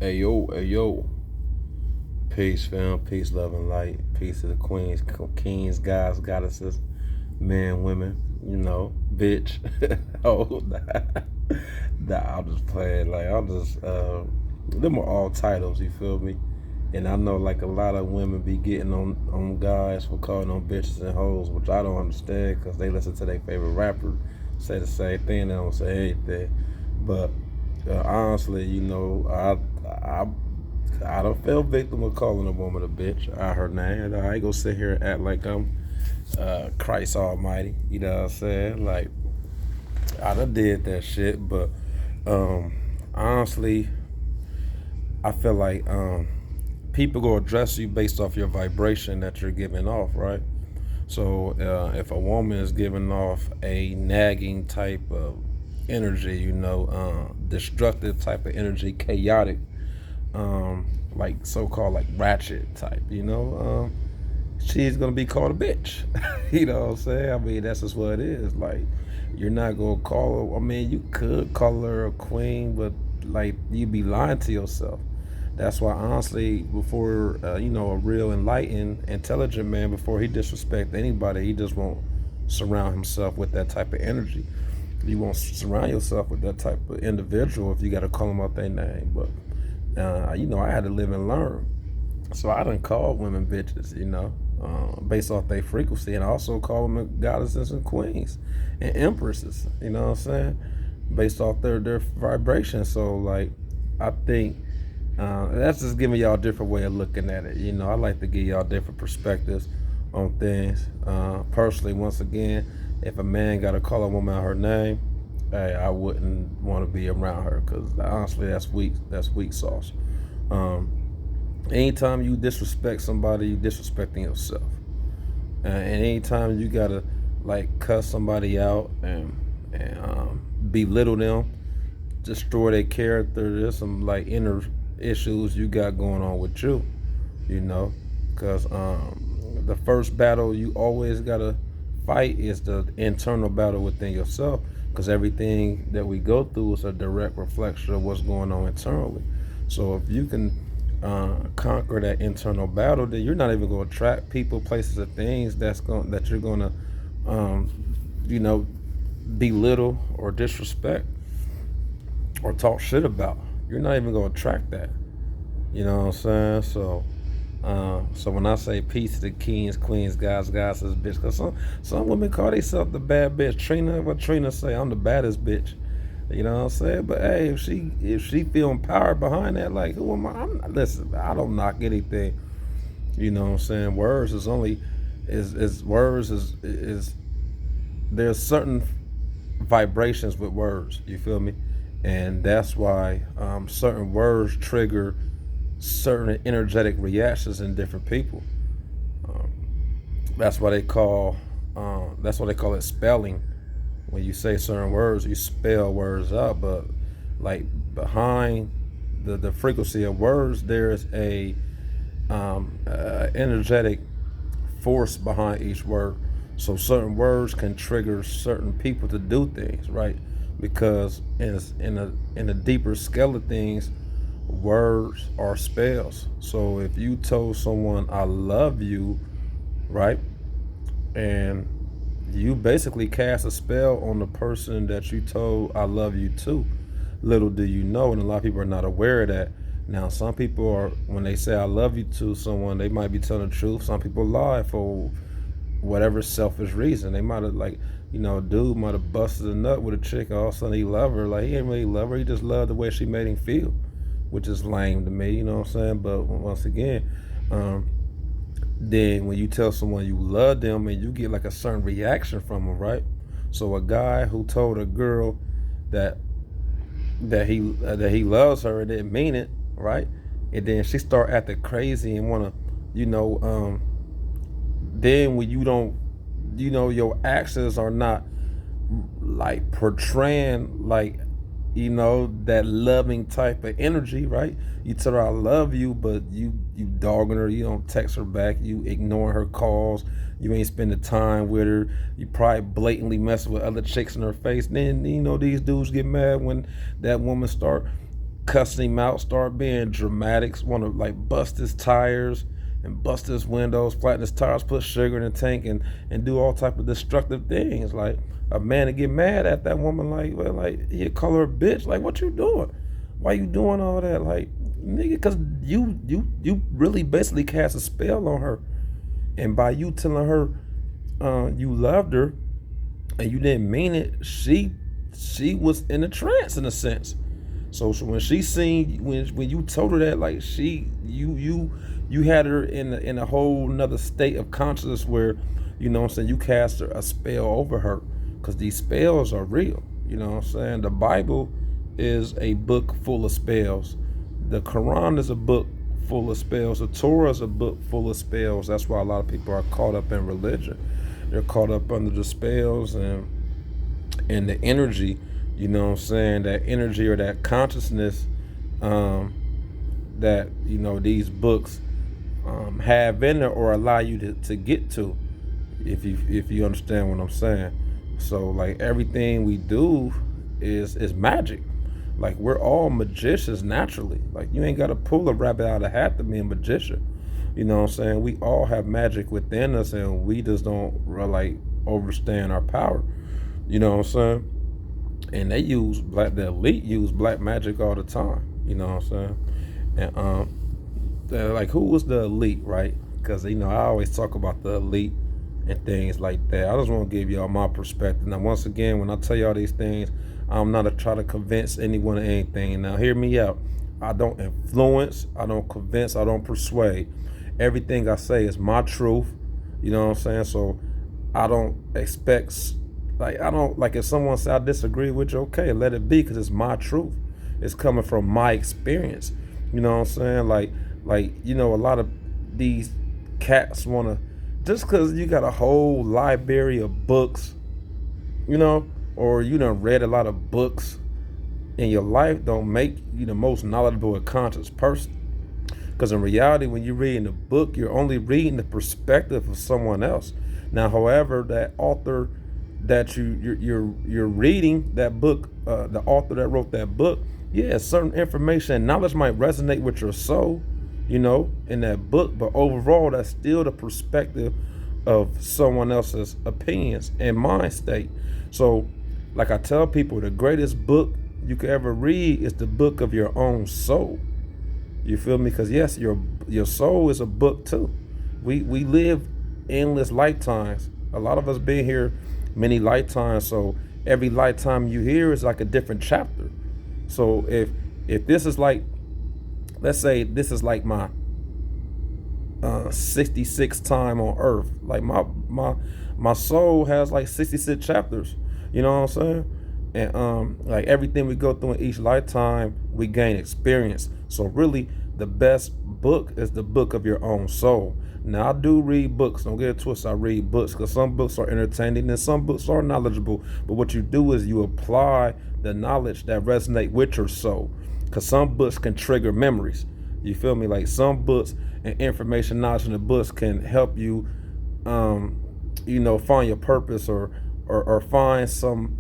Hey yo, peace, fam, peace, love, and light, peace to the queens, kings, guys, goddesses, men, women, bitch. Oh, nah, I'll just play it. I'll just, them are all titles, you feel me? And I know, like, a lot of women be getting on guys for calling them bitches and hoes, which I don't understand because they listen to their favorite rapper say the same thing, they don't say anything. But honestly, I don't feel victim of calling a woman a bitch out her name. I ain't gonna sit here and act like I'm Christ Almighty. You know what I'm saying? Like I done did that shit, but honestly, I feel like people go address you based off your vibration that you're giving off, right? So if a woman is giving off a nagging type of energy, destructive type of energy, chaotic, like so-called like ratchet type, she's gonna be called a bitch. You know what I'm saying? I mean, that's just what it is. Like, you're not gonna call her. I mean, you could call her a queen, but like you'd be lying to yourself. That's why, honestly, before a real enlightened, intelligent man, before he disrespect anybody, he just won't surround himself with that type of energy. You won't surround yourself with that type of individual if you got to call them out their name. But I had to live and learn. So I done called women bitches, based off their frequency, and I also call them goddesses and queens and empresses. You know what I'm saying? Based off their vibration. So like, I think that's just giving y'all a different way of looking at it. I like to give y'all different perspectives on things. Personally, once again, if a man got to call a woman out her name, hey, I wouldn't want to be around her because honestly, that's weak. That's weak sauce. Um, Anytime you disrespect somebody, you disrespecting yourself. And anytime you gotta like cuss somebody out and belittle them, destroy their character, there's some like inner issues you got going on with you, because the first battle you always gotta fight is the internal battle within yourself, because everything that we go through is a direct reflection of what's going on internally. So if you can conquer that internal battle, then you're not even going to attract people, places, and things that you're going to, you know, belittle or disrespect or talk shit about. You're not even going to attract that. You know what I'm saying? So when I say peace to the kings, queens, guys, says bitch, because some women call themselves the bad bitch. What Trina say? I'm the baddest bitch. You know what I'm saying? But hey, if she feeling power behind that, like who am I? Listen, I don't knock anything. You know what I'm saying? Words is only is words is there's certain vibrations with words. You feel me? And that's why certain words trigger certain energetic reactions in different people. Um, that's why they call it spelling. When you say certain words, you spell words out, but like behind the frequency of words, there's a energetic force behind each word. So certain words can trigger certain people to do things, right? Because in a deeper scale of things, words are spells. So if you told someone I love you, right, and you basically cast a spell on the person that you told I love you to. Little do you know, and a lot of people are not aware of that. Now, some people are, when they say I love you to someone, they might be telling the truth. Some people lie for whatever selfish reason. They might have, like, a dude might have busted a nut with a chick, and all of a sudden he love her. Like, he ain't really love her, he just loved the way she made him feel, which is lame to me, you know what I'm saying? But once again, then when you tell someone you love them and you get like a certain reaction from them, right? So a guy who told a girl that he loves her and didn't mean it, right? And then she start acting crazy and wanna, you know, then when you don't, your actions are not like portraying like, that loving type of energy, right? You tell her I love you, but you dogging her, you don't text her back, you ignoring her calls, you ain't spending time with her, you probably blatantly messing with other chicks in her face. Then these dudes get mad when that woman start cussing him out, start being dramatic, want to like bust his tires and bust his windows, flatten his tires, put sugar in the tank, and do all type of destructive things. Like a man to get mad at that woman, like, well, like he'd call her a bitch. Like, what you doing? Why you doing all that? Like, nigga, because you really basically cast a spell on her, and by you telling her you loved her and you didn't mean it, she was in a trance in a sense. So when she seen when you told her that, like you had her in a whole nother state of consciousness where, you know what I'm saying, you cast a spell over her, because these spells are real. You know what I'm saying? The Bible is a book full of spells. The Quran is a book full of spells. The Torah is a book full of spells. That's why a lot of people are caught up in religion. They're caught up under the spells and the energy, you know what I'm saying, that energy or that consciousness that, you know, these books have in it or allow you to get to, if you understand what I'm saying. So like everything we do is magic. Like we're all magicians naturally. Like you ain't gotta pull a rabbit out of a hat to be a magician. You know what I'm saying? We all have magic within us, and we just don't like overstand our power. You know what I'm saying? And the elite use black magic all the time. You know what I'm saying? And they're like, who was the elite, right? Because, you know, I always talk about the elite and things like that. I just want to give y'all my perspective. Now, once again, when I tell y'all these things, I'm not to try to convince anyone of anything. Now, hear me out. I don't influence, I don't convince, I don't persuade. Everything I say is my truth. You know what I'm saying? So I don't expect, like if someone say I disagree with you, okay, let it be, because it's my truth. It's coming from my experience. You know what I'm saying? Like you know, a lot of these cats want to, just because you got a whole library of books, you know, or you done read a lot of books in your life, don't make you the most knowledgeable and conscious person. Because in reality, when you're reading a book, you're only reading the perspective of someone else. Now, however, that author that you're reading that book, the author that wrote that book, yeah, certain information and knowledge might resonate with your soul, you know, in that book, but overall, that's still the perspective of someone else's opinions and mind state. So, like I tell people, the greatest book you could ever read is the book of your own soul. You feel me? Because yes, your soul is a book too. We live endless lifetimes. A lot of us been here many lifetimes, so every lifetime you hear is like a different chapter. So if this is like, let's say this is like my 66th time on earth, like my soul has like 66 chapters. You know what I'm saying? And like everything we go through in each lifetime, we gain experience. So really, the best book is the book of your own soul. Now, I do read books. Don't get it twisted. I read books because some books are entertaining and some books are knowledgeable. But what you do is you apply the knowledge that resonate with your soul. Because some books can trigger memories. You feel me? Like some books and information, knowledge in the books can help you, you know, find your purpose or find some.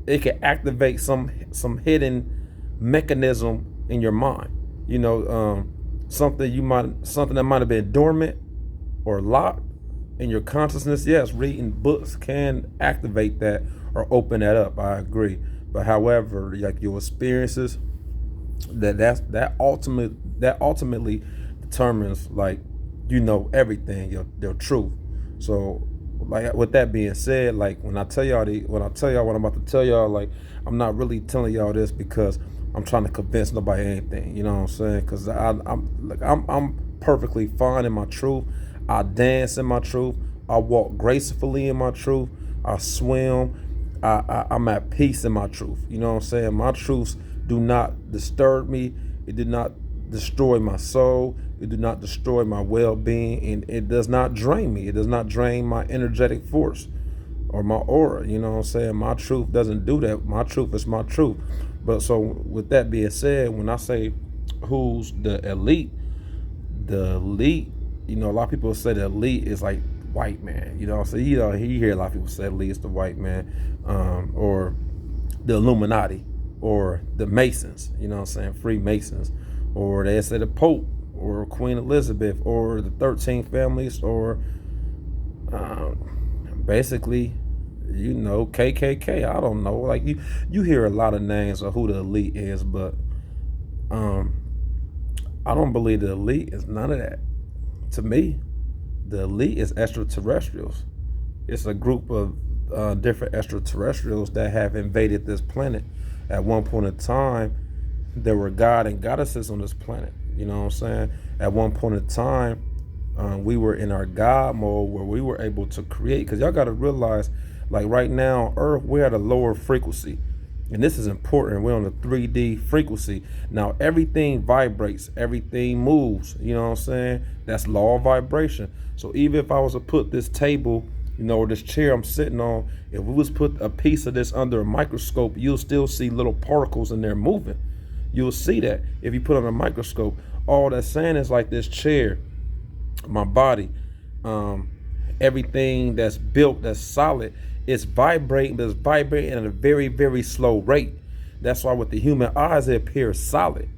It can activate some hidden mechanism in your mind. You know, something that might have been dormant or locked in your consciousness. Yes, reading books can activate that or open that up. I agree. But however, like your experiences, that ultimately determines, like, you know, everything, your truth. So, like, with that being said, like when I tell y'all what I'm about to tell y'all, like, I'm not really telling y'all this because I'm trying to convince nobody anything. You know what I'm saying? Because I'm perfectly fine in my truth. I dance in my truth. I walk gracefully in my truth. I swim. I'm at peace in my truth. You know what I'm saying? My truths do not disturb me. It did not destroy my soul. It do not destroy my well-being, and it does not drain me. It does not drain my energetic force or my aura. You know what I'm saying? My truth doesn't do that. My truth is my truth. But so with that being said, when I say who's the elite, you know, a lot of people say the elite is like white man. You know, so you know, you hear a lot of people say elite is the white man, or the Illuminati. or the Masons, you know what I'm saying, Freemasons, or they say the Pope, or Queen Elizabeth, or the 13 families, or basically, KKK. I don't know. Like you hear a lot of names of who the elite is, but um, I don't believe the elite is none of that. To me, the elite is extraterrestrials. It's a group of different extraterrestrials that have invaded this planet. At one point in time, there were god and goddesses on this planet. You know what I'm saying? At one point in time, we were in our God mode where we were able to create. Because y'all got to realize, like right now on Earth, we're at a lower frequency. And this is important. We're on the 3D frequency. Now, everything vibrates, everything moves. You know what I'm saying? That's law of vibration. So even if I was to put this table, or this chair I'm sitting on, if we was put a piece of this under a microscope, you'll still see little particles in there moving. You'll see that if you put on a microscope. All that's saying is like this chair, my body, everything that's built, that's solid, it's vibrating, but it's vibrating at a very, very slow rate. That's why with the human eyes, it appears solid.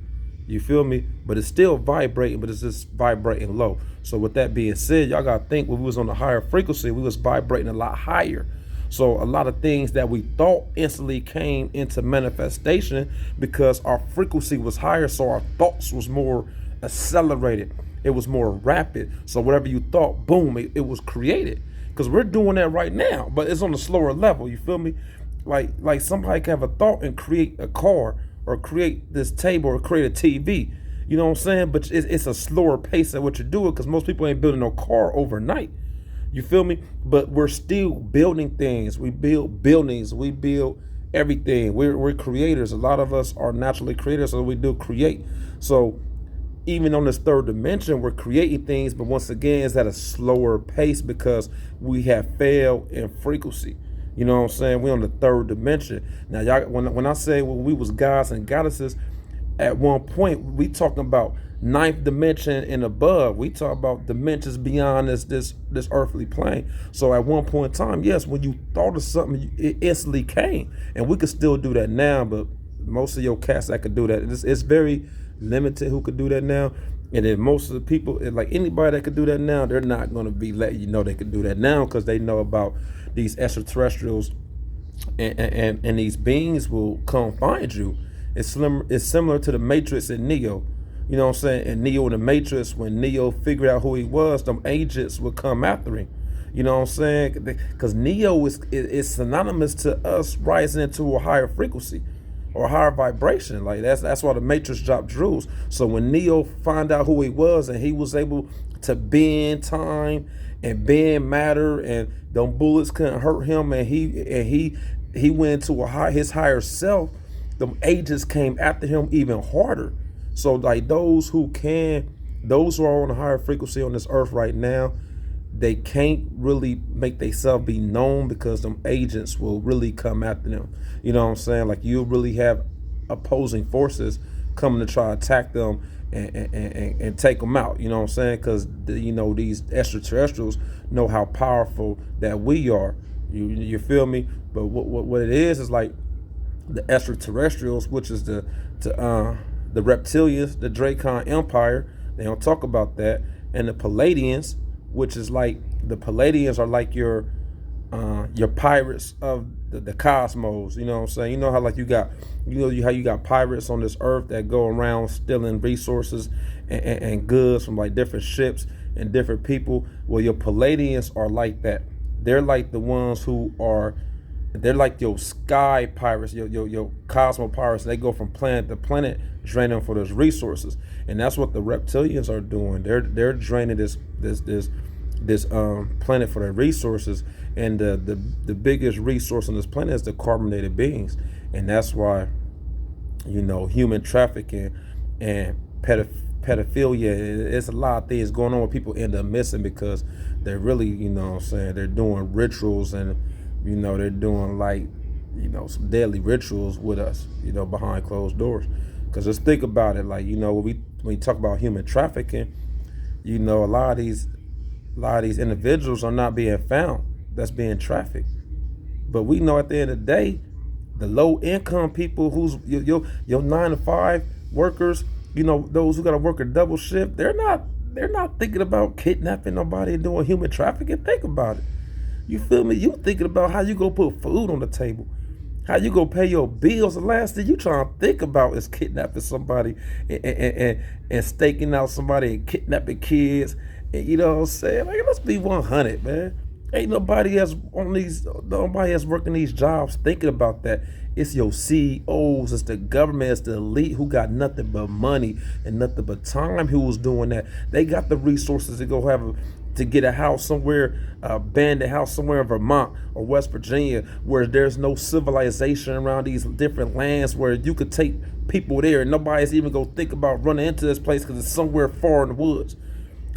You feel me? But it's still vibrating, but it's just vibrating low. So with that being said, y'all gotta think when we was on a higher frequency, we was vibrating a lot higher. So a lot of things that we thought instantly came into manifestation because our frequency was higher, so our thoughts was more accelerated. It was more rapid. So whatever you thought, boom, it was created. Because we're doing that right now, but it's on a slower level. You feel me? Like somebody can have a thought and create a car, or create this table, or create a TV. You know what I'm saying? But it's a slower pace at what you're doing, because most people ain't building no car overnight. You feel me? But we're still building things. We build buildings. We build everything. We're creators. A lot of us are naturally creators, so we do create. So even on this third dimension, we're creating things, but once again, it's at a slower pace because we have failed in frequency. You know what I'm saying? We're on the third dimension. Now, y'all, when I say when we was gods and goddesses, at one point we talking about ninth dimension and above. We talk about dimensions beyond this earthly plane. So at one point in time, yes, when you thought of something, it instantly came, and we could still do that now. But most of your cats that could do that, it's very limited who could do that now. And then most of the people, like anybody that could do that now, they're not going to be letting you know they could do that now, because they know about these extraterrestrials, and these beings will come find you. It's similar to the Matrix and Neo. You know what I'm saying? And Neo in the Matrix, when Neo figured out who he was, them agents would come after him. You know what I'm saying? Because Neo is synonymous to us rising into a higher frequency or higher vibration. Like that's why the Matrix dropped jewels. So when Neo found out who he was, and he was able to bend time and bend matter, and them bullets couldn't hurt him, and he went into his higher self, them agents came after him even harder. So like those who are on a higher frequency on this earth right now, they can't really make themselves be known, because them agents will really come after them. You know what I'm saying? Like you'll really have opposing forces coming to try to attack them and take them out. You know what I'm saying? Because these extraterrestrials know how powerful that we are. You feel me? But what it is like the extraterrestrials, which is the reptilians, the Dracon Empire. They don't talk about that. And the Palladians, which is like the Palladians are like your pirates of the cosmos. You know what I'm saying? You know how like you got pirates on this earth that go around stealing resources and goods from like different ships and different people. Well, your Palladians are like that. They're like the ones they're like your sky pirates, your cosmo pirates. They go from planet to planet, draining for those resources, and that's what the reptilians are doing. They're draining this planet for their resources, and the biggest resource on this planet is the carbonated beings, and that's why human trafficking and pedophilia. It's a lot of things going on where people end up missing because they're really, they're doing rituals, and they're doing like some deadly rituals with us, behind closed doors. Because just think about it, like when we talk about human trafficking, a lot of these individuals are not being found that's being trafficked. But we know at the end of the day, the low income people who's your 9 to 5 workers, those who gotta work a double shift, they're not thinking about kidnapping nobody and doing human trafficking. Think about it. You feel me? You thinking about how you go put food on the table, how you go pay your bills. The last thing you trying to think about is kidnapping somebody and staking out somebody and kidnapping kids. And you know what I'm saying? Like, let's be 100, man. Ain't nobody that's working these jobs thinking about that. It's your CEOs, it's the government, it's the elite who got nothing but money and nothing but time who was doing that. They got the resources to go to get a house somewhere, a abandoned house somewhere in Vermont or West Virginia, where there's no civilization around these different lands, where you could take people there and nobody's even gonna think about running into this place because it's somewhere far in the woods.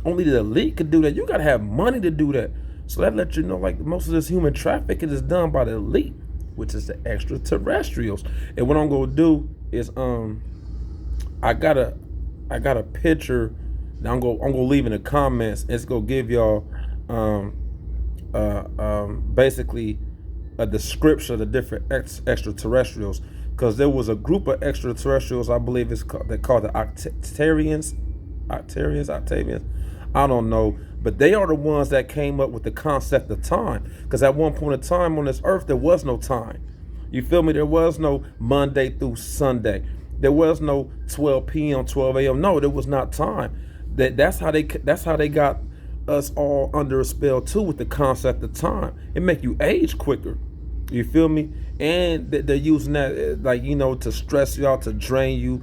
Only the elite could do that. You gotta have money to do that. So that lets you know, like, most of this human trafficking is done by the elite, which is the extraterrestrials. And what I'm gonna do is I got a picture that I'm gonna leave in the comments. It's gonna give y'all basically a description of the different extraterrestrials, because there was a group of extraterrestrials, I believe they're called the Octavians. I don't know, but they are the ones that came up with the concept of time. Because at one point in time on this earth, there was no time. You feel me? There was no Monday through Sunday. There was no 12 p.m., 12 a.m. No, there was not time. That's how they got us all under a spell too, with the concept of time. It make you age quicker. You feel me? And they're using that, like, to stress you out, to drain you,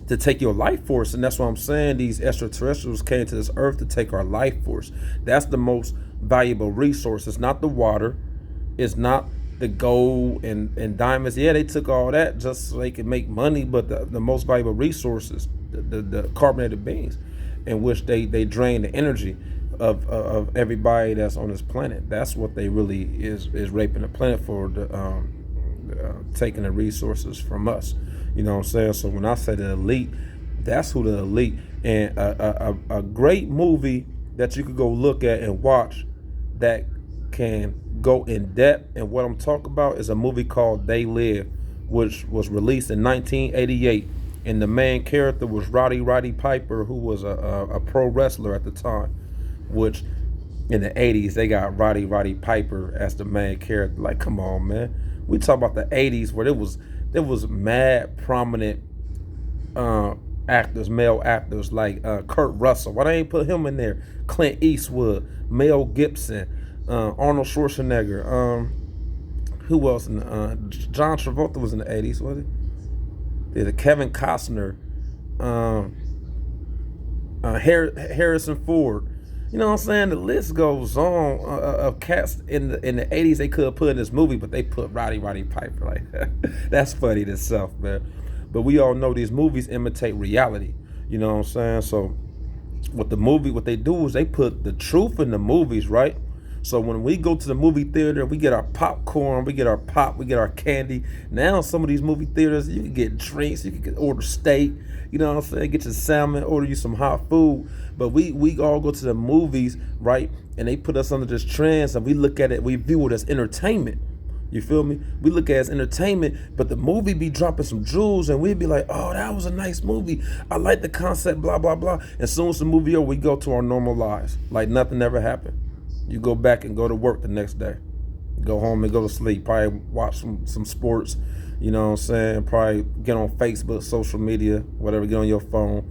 to take your life force. And that's what I'm saying. These extraterrestrials came to this earth to take our life force. That's the most valuable resource. It's not the water. It's not the gold and diamonds. Yeah, they took all that just so they could make money. But the most valuable resources, the carbonated beings, in which they drain the energy of everybody that's on this planet. That's what they really is raping the planet for, taking the resources from us. You know what I'm saying? So when I say the elite, that's who the elite. And a great movie that you could go look at and watch that can go in depth and what I'm talking about is a movie called They Live, which was released in 1988. And the main character was Roddy Piper, who was a pro wrestler at the time, which in the 80s, they got Roddy Piper as the main character. Like, come on, man. We talk about the 80s where there was mad prominent actors, male actors, like Kurt Russell. Why they ain't put him in there? Clint Eastwood, Mel Gibson, Arnold Schwarzenegger. Who else? John Travolta was in the 80s, was he? There's Kevin Costner, Harrison Ford. You know what I'm saying? The list goes on of cats in the 80s they could have put in this movie, but they put Roddy Piper like that. That's funny in itself, man. But we all know these movies imitate reality. You know what I'm saying? So what they do is they put the truth in the movies, right? So when we go to the movie theater, we get our popcorn, we get our pop, we get our candy. Now some of these movie theaters, you can get drinks, you can order steak, you know what I'm saying? Get your salmon, order you some hot food. But we all go to the movies, right? And they put us under this trend, and we look at it, we view it as entertainment. You feel me? We look at it as entertainment, but the movie be dropping some jewels, and we'd be like, oh, that was a nice movie. I like the concept, blah, blah, blah. As soon as the movie over, we go to our normal lives, like nothing ever happened. You go back and go to work the next day. Go home and go to sleep. Probably watch some sports, you know what I'm saying? Probably get on Facebook, social media, whatever, get on your phone.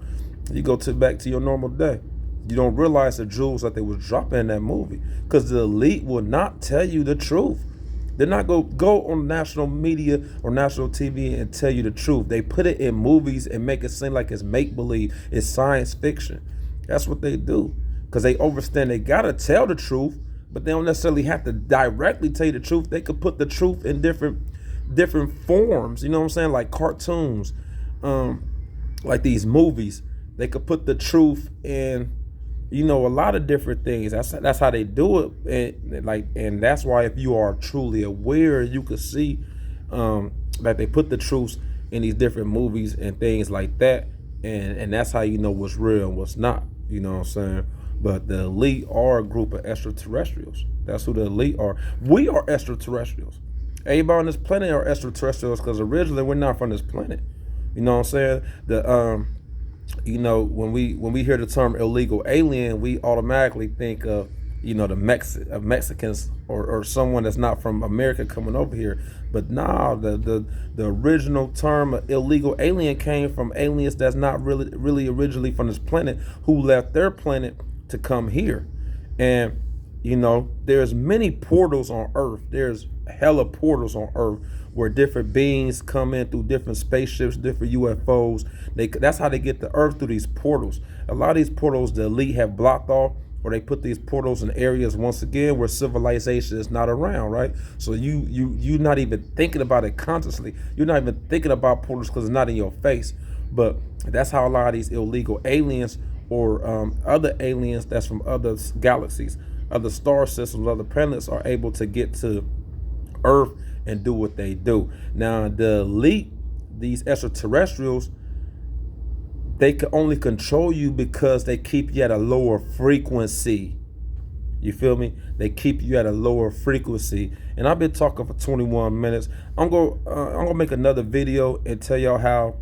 You go back to your normal day. You don't realize the jewels that they was dropping in that movie, because the elite will not tell you the truth. They're not going to go on national media or national TV and tell you the truth. They put it in movies and make it seem like it's make-believe. It's science fiction. That's what they do, because they understand they got to tell the truth, but they don't necessarily have to directly tell you the truth. They could put the truth in different forms, you know what I'm saying? Like cartoons, like these movies. They could put the truth in, a lot of different things. That's how they do it, and that's why if you are truly aware, you could see that they put the truth in these different movies and things like that, and that's how you know what's real and what's not. You know what I'm saying? But the elite are a group of extraterrestrials. That's who the elite are. We are extraterrestrials. Everybody on this planet are extraterrestrials because originally we're not from this planet. You know what I'm saying? When we hear the term illegal alien, we automatically think of the Mexicans or someone that's not from America coming over here. But nah, the original term illegal alien came from aliens that's not really originally from this planet, who left their planet to come here. And there's many portals on Earth. There's hella portals on Earth where different beings come in through different spaceships, different UFOs. That's how they get to Earth, through these portals. A lot of these portals the elite have blocked off, or they put these portals in areas once again where civilization is not around, right? So you're not even thinking about it consciously. You're not even thinking about portals because it's not in your face. But that's how a lot of these illegal aliens or other aliens that's from other galaxies, other star systems, other planets are able to get to Earth and do what they do. Now, the elite, these extraterrestrials, they can only control you because they keep you at a lower frequency. You feel me? They keep you at a lower frequency. And I've been talking for 21 minutes. I'm gonna make another video and tell y'all how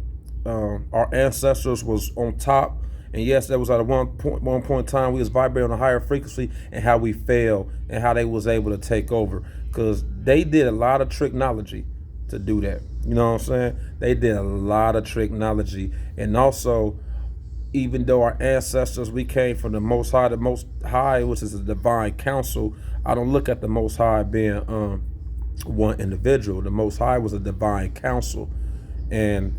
our ancestors was on top. And yes, that was at one point in time we was vibrating on a higher frequency, and how we fell and how they was able to take over. Because they did a lot of technology to do that. You know what I'm saying? They did a lot of technology. And also, even though our ancestors, we came from the Most High, which is a divine council, I don't look at the Most High being one individual. The Most High was a divine council. And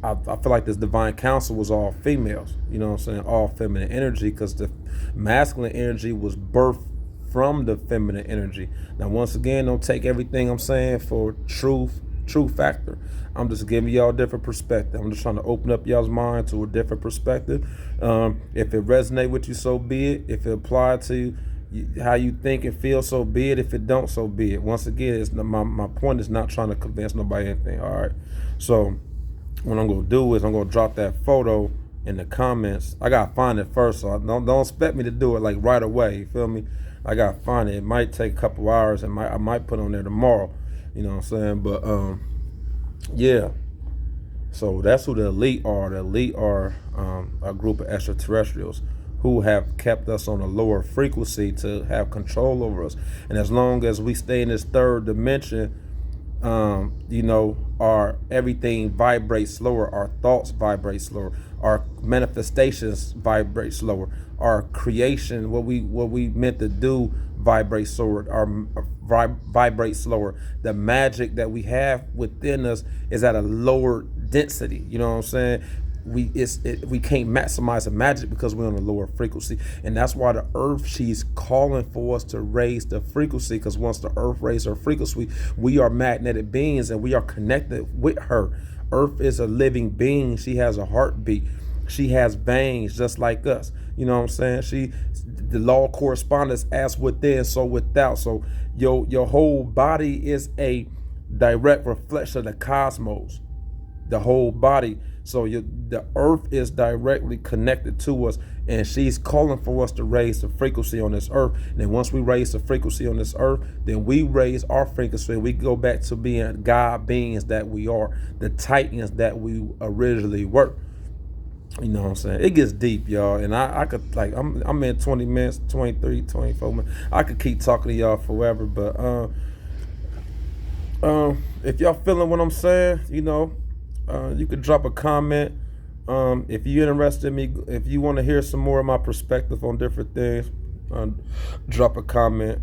I feel like this divine council was all females, you know what I'm saying, all feminine energy, because the masculine energy was birthed from the feminine energy. Now, once again, don't take everything I'm saying for true factor. I'm just giving y'all a different perspective. I'm just trying to open up y'all's mind to a different perspective. If it resonates with you, so be it. If it applies to how you think and feel, so be it. If it don't, so be it. Once again, my point is not trying to convince nobody anything. All right, so what I'm gonna do is I'm gonna drop that photo in the comments. I gotta find it first, so don't expect me to do it like right away. You feel me? I gotta find it. It might take a couple hours, and I might put it on there tomorrow. You know what I'm saying? But yeah. So that's who the elite are. The elite are a group of extraterrestrials who have kept us on a lower frequency to have control over us. And as long as we stay in this third dimension, our everything vibrates slower, our thoughts vibrate slower, our manifestations vibrate slower, our creation, what we meant to do, vibrates slower, vibrates slower. The magic that we have within us is at a lower density. You know what I'm saying? We can't maximize the magic because we're on a lower frequency. And that's why the earth, she's calling for us to raise the frequency, because once the earth raises her frequency, we are magnetic beings and we are connected with her. Earth is a living being. She has a heartbeat. She has veins just like us. You know what I'm saying? The law of correspondence, as within, so without. So your whole body is a direct reflection of the cosmos. The whole body. So the earth is directly connected to us, and she's calling for us to raise the frequency on this earth. And then once we raise the frequency on this earth, then we raise our frequency. We go back to being God beings that we are, the titans that we originally were. You know what I'm saying? It gets deep, y'all. And I could, like, I'm in 20 minutes, 23, 24 minutes. I could keep talking to y'all forever, but if y'all feeling what I'm saying, you could drop a comment. If you're interested in me, if you want to hear some more of my perspective on different things, drop a comment.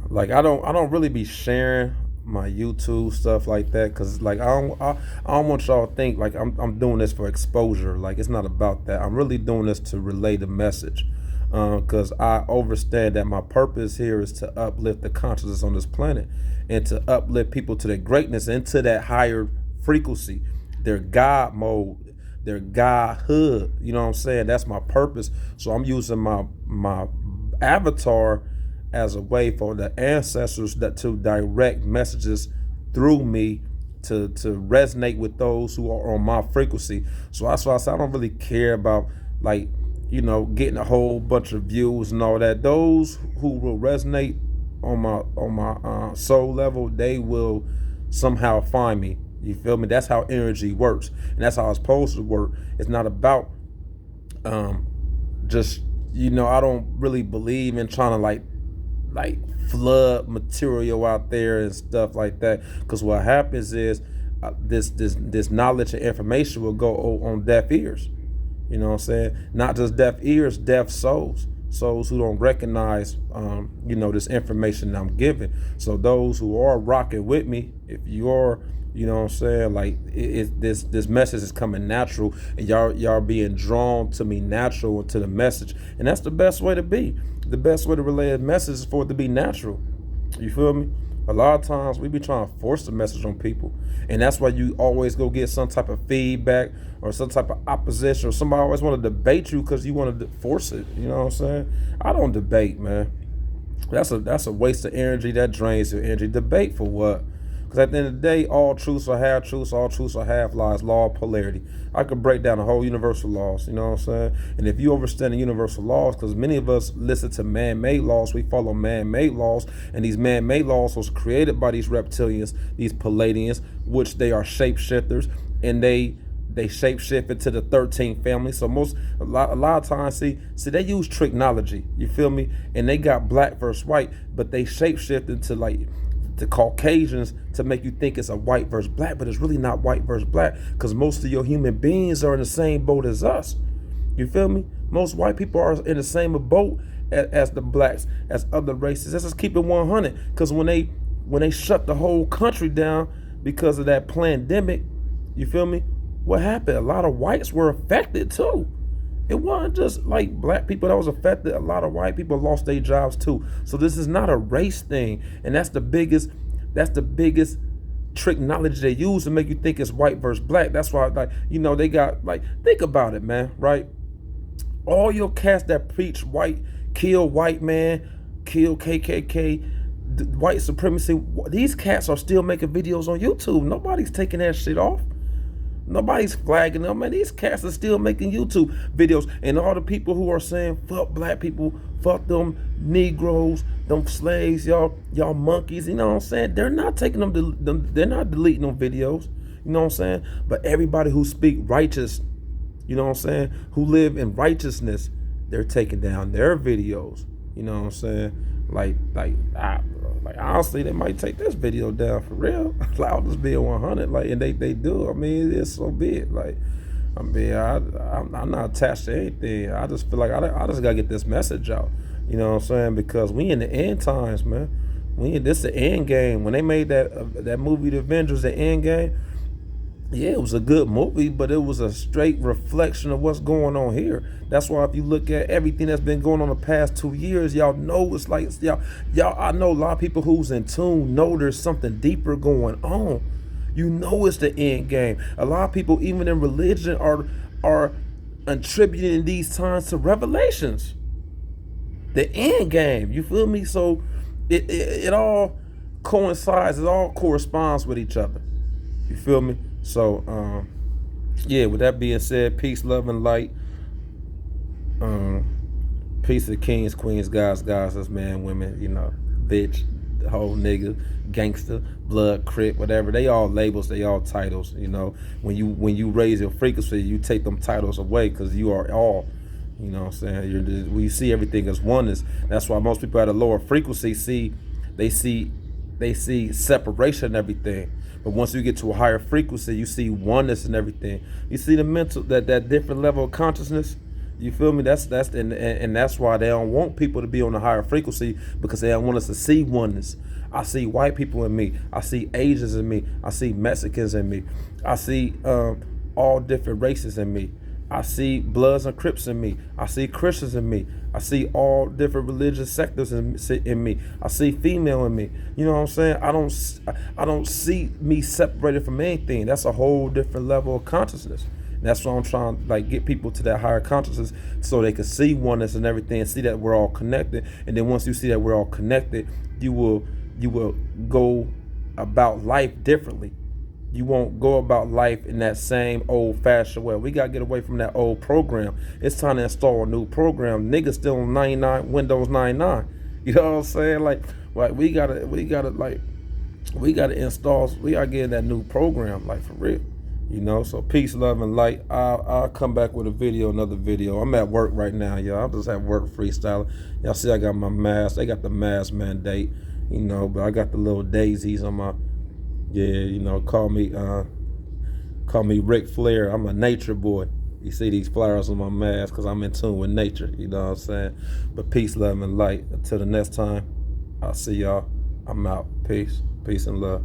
Like I don't really be sharing my YouTube stuff like that, because like I don't want y'all to think like I'm doing this for exposure. Like, it's not about that. I'm really doing this to relay the message, because I understand that my purpose here is to uplift the consciousness on this planet, and to uplift people to their greatness, into that higher frequency, their God mode, their Godhood. You know what I'm saying? That's my purpose. So I'm using my avatar as a way for the ancestors to direct messages through me to resonate with those who are on my frequency. So that's why I say I don't really care about, like, getting a whole bunch of views and all that. Those who will resonate on my soul level, they will somehow find me. You feel me? That's how energy works, and that's how it's supposed to work. It's not about um just, I don't really believe in trying to like flood material out there and stuff like that, because what happens is this knowledge and information will go on deaf ears. You know what I'm saying? Not just deaf ears, deaf souls who don't recognize this information I'm giving. So those who are rocking with me, if you're, what I'm saying, like this message is coming natural, and y'all being drawn to me natural, to the message, and that's the best way to be. The best way to relay a message is for it to be natural. You feel me? A lot of times we be trying to force the message on people, and that's why you always go get some type of feedback or some type of opposition, or somebody always want to debate you because you want to force it. You know what I'm saying? I don't debate, man. That's a waste of energy. That drains your energy. Debate for what? Because at the end of the day, all truths are half truths, all truths are half lies, law of polarity. I could break down the whole universal laws, you know what I'm saying? And if you understand the universal laws, because many of us listen to man-made laws, we follow man-made laws, and these man-made laws was created by these reptilians, these Palladians, which they are shapeshifters, and they shapeshift into the 13th family. So a lot of times, see they use technology, you feel me? And they got black versus white, but they shapeshift into like the Caucasians to make you think it's a white versus black, but it's really not white versus black, because most of your human beings are in the same boat as us. You feel me? Most white people are in the same boat as the blacks, as other races. Let's just keep it 100, because when they shut the whole country down because of that pandemic, you feel me? What happened? A lot of whites were affected too. It wasn't just like black people that was affected. A lot of white people lost their jobs too. So this is not a race thing. And that's the biggest trick knowledge they use to make you think it's white versus black. That's why, they got, think about it, man, right? All your cats that preach kill white man, kill KKK, white supremacy, these cats are still making videos on YouTube. Nobody's taking that shit off. Nobody's flagging them, man. These cats are still making YouTube videos. And all the people who are saying, fuck black people, fuck them Negroes, them slaves, y'all monkeys, you know what I'm saying? They're not taking they're not deleting them videos, you know what I'm saying? But everybody who speak righteous, you know what I'm saying, who live in righteousness, they're taking down their videos, you know what I'm saying? Like honestly, they might take this video down for real. I'll just be 100, and they do. I mean, it's so big. I'm not attached to anything. I just feel like I just gotta get this message out. You know what I'm saying? Because we in the end times, man. This the end game. When they made that movie, The Avengers, the end game. Yeah, it was a good movie, but it was a straight reflection of what's going on here. That's why if you look at everything that's been going on the past 2 years, y'all know it's like y'all. I know a lot of people who's in tune know there's something deeper going on. You know it's the end game. A lot of people, even in religion, are attributing these times to revelations. The end game. You feel me? So it all coincides. It all corresponds with each other. You feel me? So, with that being said, peace, love, and light. Peace to kings, queens, guys, goddesses, man, women, bitch, whole nigga, gangster, blood, crip, whatever. They all labels, they all titles, When you raise your frequency, you take them titles away, because you are all, you know what I'm saying? We see everything as oneness. That's why most people at a lower frequency see separation and everything. But once you get to a higher frequency, you see oneness and everything. You see the mental, that different level of consciousness. You feel me? That's and that's why they don't want people to be on a higher frequency, because they don't want us to see oneness. I see white people in me. I see Asians in me. I see Mexicans in me. I see all different races in me. I see Bloods and Crips in me. I see Christians in me. I see all different religious sectors in me. I see female in me. You know what I'm saying? I don't see me separated from anything. That's a whole different level of consciousness. And that's why I'm trying to get people to that higher consciousness, so they can see oneness and everything, and see that we're all connected. And then once you see that we're all connected, you will go about life differently. You won't go about life in that same old-fashioned way. We got to get away from that old program. It's time to install a new program. Niggas still on 99, Windows 99. You know what I'm saying? Like we gotta install. We gotta get in that new program, like for real. So peace, love, and light. I'll come back with a video, another video. I'm at work right now, y'all. I'm just at work freestyling. Y'all see I got my mask. They got the mask mandate, but I got the little daisies on my, yeah, call me Ric Flair. I'm a nature boy. You see these flowers on my mask because I'm in tune with nature, you know what I'm saying? But peace, love, and light. Until the next time, I'll see y'all. I'm out. Peace. Peace and love.